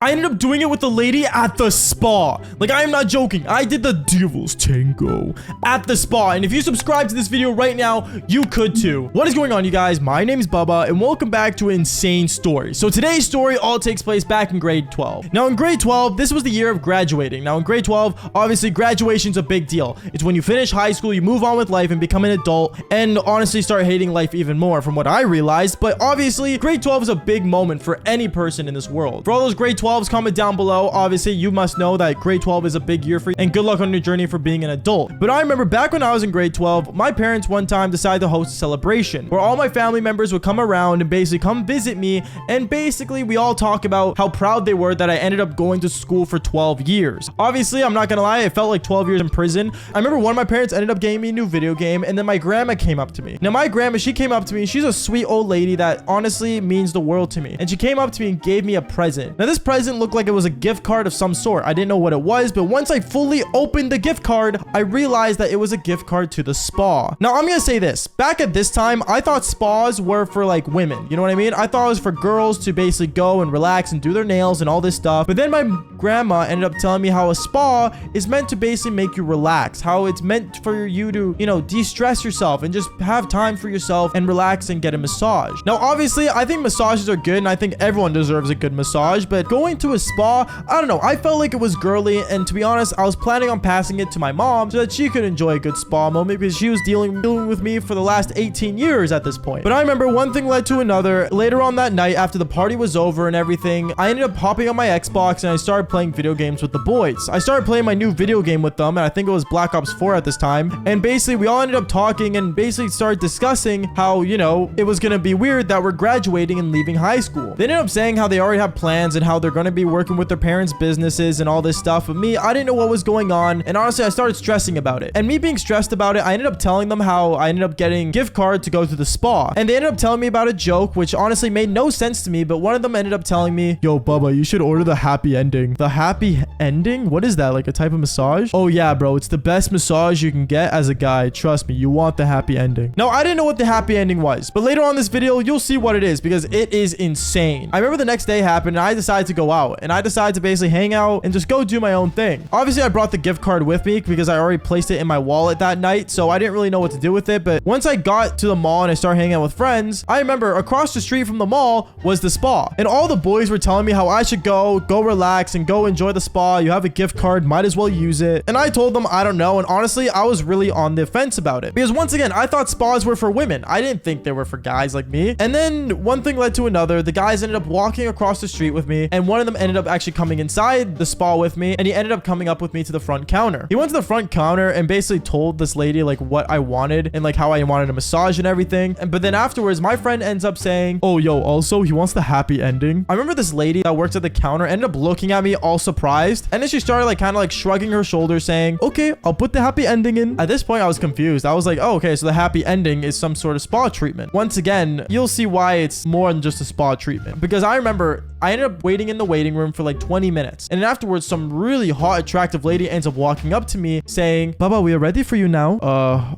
I ended up doing it with the lady at the spa. Like, I am not joking. I did the devil's tango at the spa. And if you subscribe to this video right now, you could too. What is going on, you guys? My name is Bubba, and welcome back to an insane story. So today's story all takes place back in grade 12. Now, in grade 12, this was the year of graduating. Now, in grade 12, obviously, graduation's a big deal. It's when you finish high school, you move on with life and become an adult, and honestly start hating life even more, from what I realized. But obviously, grade 12 is a big moment for any person in this world. For all those grade 12s, comment down below. Obviously, you must know that grade 12 is a big year for you, and good luck on your journey for being an adult. But I remember back when I was in grade 12, my parents one time decided to host a celebration where all my family members would come around and basically come visit me, and basically we all talk about how proud they were that I ended up going to school for 12 years. Obviously, I'm not gonna lie, it felt like 12 years in prison. I remember one of my parents ended up getting me a new video game, and then my grandma came up to me. Now, my grandma, she came up to me. She's a sweet old lady that honestly means the world to me, and she came up to me and gave me a present. Now, this present looked like it was a gift card of some sort. I didn't know what it was, but once I fully opened the gift card, I realized that it was a gift card to the spa. Now, I'm gonna say this. Back at this time, I thought spas were for like women. You know what I mean? I thought it was for girls to basically go and relax and do their nails and all this stuff. But then my grandma ended up telling me how a spa is meant to basically make you relax, how it's meant for you to, you know, de-stress yourself and just have time for yourself and relax and get a massage. Now, obviously, I think massages are good, and I think everyone deserves a good massage, but going to a spa, I don't know, I felt like it was girly, and to be honest, I was planning on passing it to my mom so that she could enjoy a good spa moment, because she was dealing with me for the last 18 years at this point. But I remember one thing led to another. Later on that night, after the party was over and everything, I ended up hopping on my Xbox and I started playing video games with the boys. I started playing my new video game with them, and I think it was Black Ops 4 at this time, and basically we all ended up talking and basically started discussing how, you know, it was gonna be weird that we're graduating and leaving high school. They ended up saying how they already have plans and how they're gonna be working with their parents' businesses and all this stuff. But me, I didn't know what was going on, and honestly, I started stressing about it. And me being stressed about it, I ended up telling them how I ended up getting a gift card to go to the spa, and they ended up telling me about a joke which honestly made no sense to me. But one of them ended up telling me, "Yo, Bubba, you should order the happy ending." The happy ending? What is that, like a type of massage? Oh yeah, bro, it's the best massage you can get as a guy. Trust me, you want the happy ending. Now, I didn't know what the happy ending was, but later on in this video you'll see what it is, because it is insane. I remember the next day happened, and I decided to go out, and I decided to basically hang out and just go do my own thing. Obviously, I brought the gift card with me because I already placed it in my wallet that night, so I didn't really know what to do with it. But once I got to the mall and I started hanging out with friends, I remember across the street from the mall was the spa, and all the boys were telling me how I should go relax and go enjoy the spa. You have a gift card, might as well use it. And I told them I don't know, and honestly, I was really on the fence about it, because once again, I thought spas were for women. I didn't think they were for guys like me. And then one thing led to another. The guys ended up walking across the street with me, and one of them ended up actually coming inside the spa with me, and he ended up coming up with me to the front counter. He went to the front counter and basically told this lady like what I wanted and like how I wanted a massage and everything. But then afterwards, my friend ends up saying, "Oh, yo, also he wants the happy ending." I remember this lady that works at the counter ended up looking at me all surprised, and then she started like kind of like shrugging her shoulders saying, "Okay, I'll put the happy ending in." At this point, I was confused. I was like, "Oh, okay, so the happy ending is some sort of spa treatment." Once again, you'll see why it's more than just a spa treatment, because I remember I ended up waiting in the waiting room for like 20 minutes. And then afterwards, some really hot, attractive lady ends up walking up to me saying, "Baba, we are ready for you now."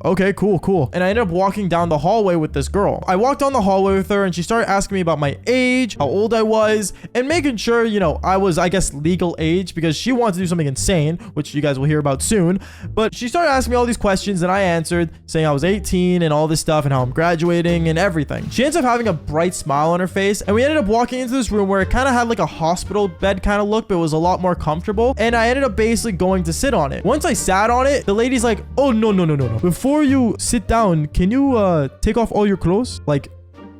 Okay, cool. And I ended up walking down the hallway with this girl. I walked down the hallway with her, and she started asking me about my age, how old I was, and making sure, you know, I was, I guess, legal age, because she wanted to do something insane, which you guys will hear about soon. But she started asking me all these questions, and I answered, saying I was 18 and all this stuff, and how I'm graduating and everything. She ends up having a bright smile on her face, and we ended up walking into this room where it kind of had like a hospital bed kind of look, but it was a lot more comfortable, and I ended up basically going to sit on it. Once I sat on it, the lady's like, "Oh, no. Before you sit down, can you take off all your clothes?" Like,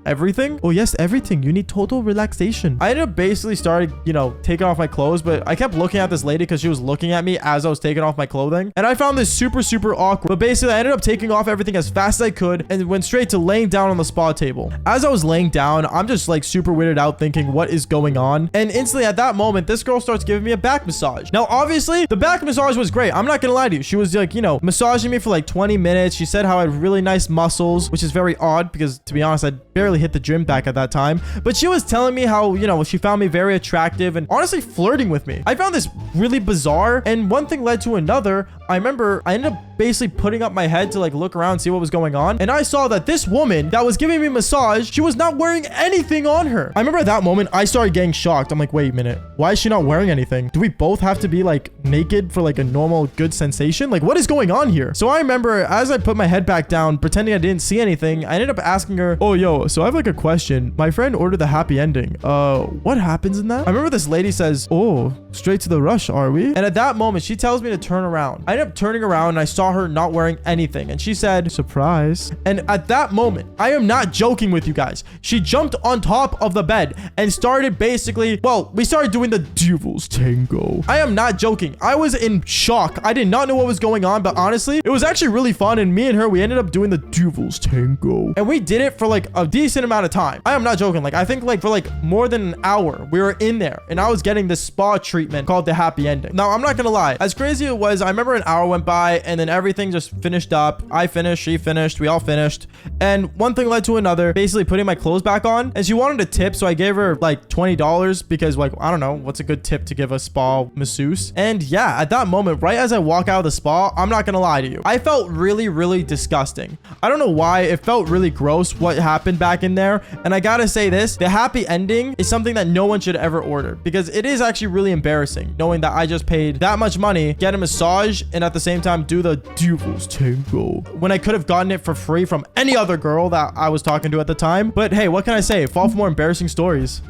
everything? "Oh yes, everything. You need total relaxation." I ended up basically started, you know, taking off my clothes, but I kept looking at this lady because she was looking at me as I was taking off my clothing, and I found this super awkward. But basically, I ended up taking off everything as fast as I could and went straight to laying down on the spa table. As I was laying down, I'm just like super weirded out thinking, what is going on? And instantly at that moment, this girl starts giving me a back massage. Now, obviously, the back massage was great. I'm not gonna lie to you. She was like, you know, massaging me for like 20 minutes. She said how I had really nice muscles, which is very odd because, to be honest, I barely hit the gym back at that time. But she was telling me how, you know, she found me very attractive and honestly flirting with me. I found this really bizarre, and one thing led to another. I remember I ended up basically putting up my head to like look around, see what was going on. And I saw that this woman that was giving me a massage, she was not wearing anything on her. I remember at that moment, I started getting shocked. I'm like, wait a minute. Why is she not wearing anything? Do we both have to be like naked for like a normal good sensation? Like, what is going on here? So I remember as I put my head back down, pretending I didn't see anything, I ended up asking her, oh, yo, so I have like a question. My friend ordered the happy ending. What happens in that? I remember this lady says, oh, straight to the rush, are we? And at that moment, she tells me to turn around. I ended up turning around and I saw her not wearing anything. And she said, surprise. And at that moment, I am not joking with you guys. She jumped on top of the bed and started basically, well, we started doing the devil's tango. I am not joking. I was in shock. I did not know what was going on, but honestly, it was actually really fun. And me and her, we ended up doing the devil's tango. And we did it for like a decent amount of time. I am not joking. Like, I think like for like more than an hour, we were in there and I was getting this spa treatment called the happy ending. Now, I'm not gonna lie. As crazy as it was, I remember an hour went by and then everything just finished up. I finished, she finished, we all finished. And one thing led to another, basically putting my clothes back on. And she wanted a tip, so I gave her like $20 because like, I don't know, what's a good tip to give a spa masseuse? And yeah, at that moment, right as I walk out of the spa, I'm not gonna lie to you, I felt really, really disgusting. I don't know why. It felt really gross what happened back in there. And I gotta say this, the happy ending is something that no one should ever order because it is actually really embarrassing knowing that I just paid that much money, get a massage, and at the same time do the devil's tango when I could have gotten it for free from any other girl that I was talking to at the time. But hey, what can I say? Fall for more embarrassing stories.